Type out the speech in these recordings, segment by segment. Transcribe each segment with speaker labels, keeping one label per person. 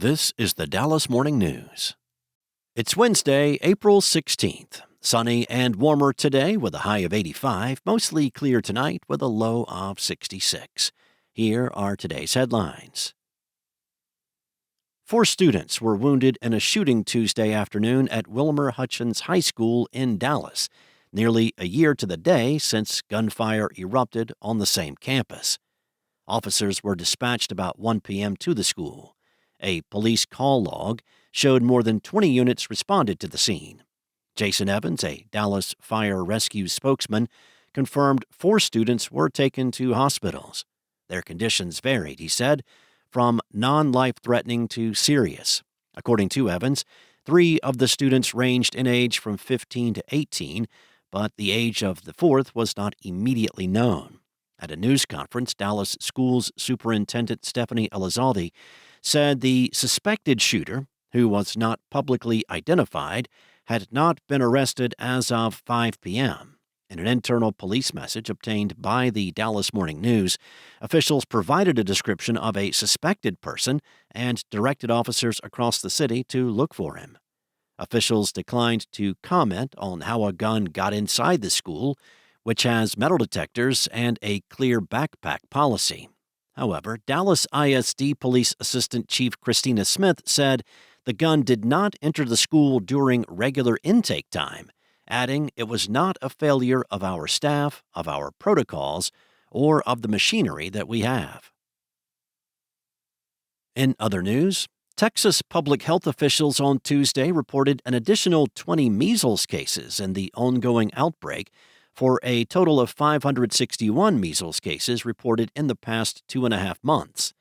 Speaker 1: This is the Dallas Morning News. It's Wednesday, April 16th. Sunny and warmer today with a high of 85, mostly clear tonight with a low of 66. Here are today's headlines. 4 students were wounded in a shooting Tuesday afternoon at Wilmer-Hutchins High School in Dallas, nearly a year to the day since gunfire erupted on the same campus. Officers were dispatched about 1 p.m. to the school. A police call log showed more than 20 units responded to the scene. Jason Evans, a Dallas Fire Rescue spokesman, confirmed 4 students were taken to hospitals. Their conditions varied, he said, from non-life-threatening to serious. According to Evans, 3 of the students ranged in age from 15 to 18, but the age of the 4th was not immediately known. At a news conference, Dallas Schools Superintendent Stephanie Elizalde said the suspected shooter, who was not publicly identified, had not been arrested as of 5 p.m. In an internal police message obtained by the Dallas Morning News, officials provided a description of a suspected person and directed officers across the city to look for him. Officials declined to comment on how a gun got inside the school, which has metal detectors and a clear backpack policy. However, Dallas ISD Police Assistant Chief Christina Smith said the gun did not enter the school during regular intake time, adding it was not a failure of our staff, of our protocols, or of the machinery that we have. In other news, Texas public health officials on Tuesday reported an additional 20 measles cases in the ongoing outbreak, for a total of 561 measles cases reported in the past 2.5 months.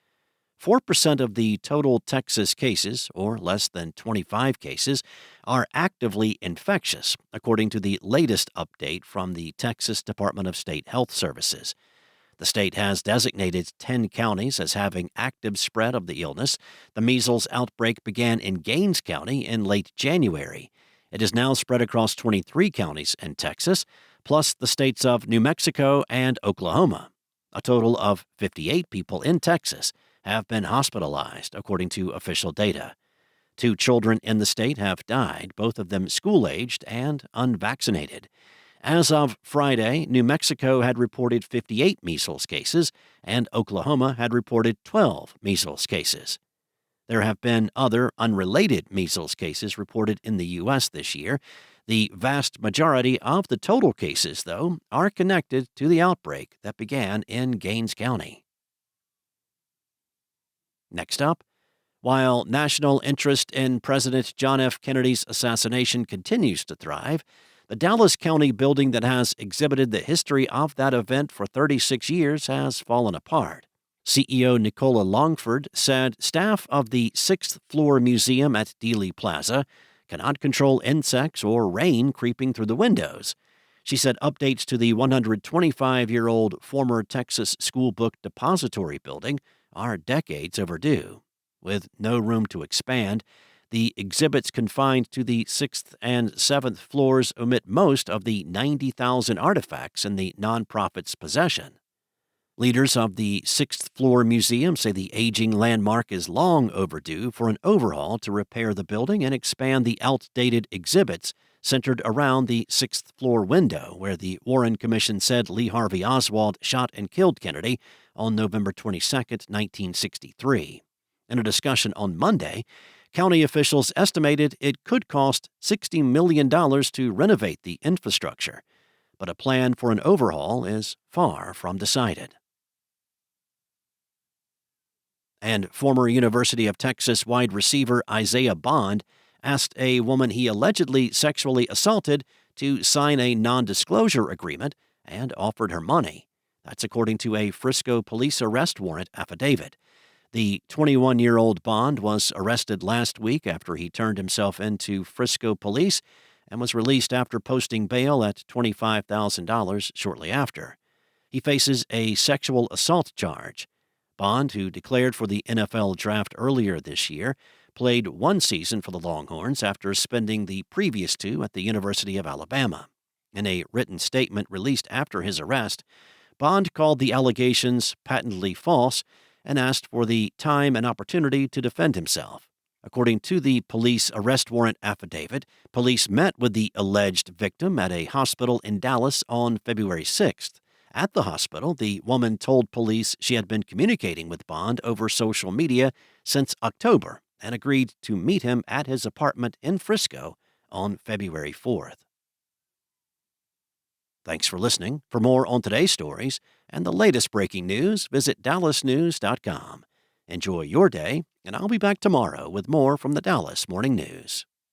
Speaker 1: 4% of the total Texas cases, or less than 25 cases, are actively infectious, according to the latest update from the Texas Department of State Health Services. The state has designated 10 counties as having active spread of the illness. The measles outbreak began in Gaines County in late January. It is now spread across 23 counties in Texas, plus the states of New Mexico and Oklahoma. A total of 58 people in Texas have been hospitalized, according to official data. 2 children in the state have died, both of them school-aged and unvaccinated. As of Friday, New Mexico had reported 58 measles cases, and Oklahoma had reported 12 measles cases. There have been other unrelated measles cases reported in the U.S. this year. The vast majority of the total cases, though, are connected to the outbreak that began in Gaines County. Next up, while national interest in President John F. Kennedy's assassination continues to thrive, the Dallas County building that has exhibited the history of that event for 36 years has fallen apart. CEO Nicola Longford said staff of the 6th floor museum at Dealey Plaza cannot control insects or rain creeping through the windows. She said updates to the 125-year-old former Texas School Book Depository building are decades overdue. With no room to expand, the exhibits confined to the 6th and 7th floors omit most of the 90,000 artifacts in the nonprofit's possession. Leaders of the 6th floor museum say the aging landmark is long overdue for an overhaul to repair the building and expand the outdated exhibits centered around the 6th floor window where the Warren Commission said Lee Harvey Oswald shot and killed Kennedy on November 22, 1963. In a discussion on Monday, county officials estimated it could cost $60 million to renovate the infrastructure, but a plan for an overhaul is far from decided. And former University of Texas wide receiver Isaiah Bond asked a woman he allegedly sexually assaulted to sign a non-disclosure agreement and offered her money. That's according to a Frisco police arrest warrant affidavit. The 21-year-old Bond was arrested last week after he turned himself into Frisco police and was released after posting bail at $25,000 shortly after. He faces a sexual assault charge. Bond, who declared for the NFL draft earlier this year, played 1 season for the Longhorns after spending the previous 2 at the University of Alabama. In a written statement released after his arrest, Bond called the allegations patently false and asked for the time and opportunity to defend himself. According to the police arrest warrant affidavit, police met with the alleged victim at a hospital in Dallas on February 6th. At the hospital, the woman told police she had been communicating with Bond over social media since October and agreed to meet him at his apartment in Frisco on February 4th. Thanks for listening. For more on today's stories and the latest breaking news, visit dallasnews.com. Enjoy your day, and I'll be back tomorrow with more from the Dallas Morning News.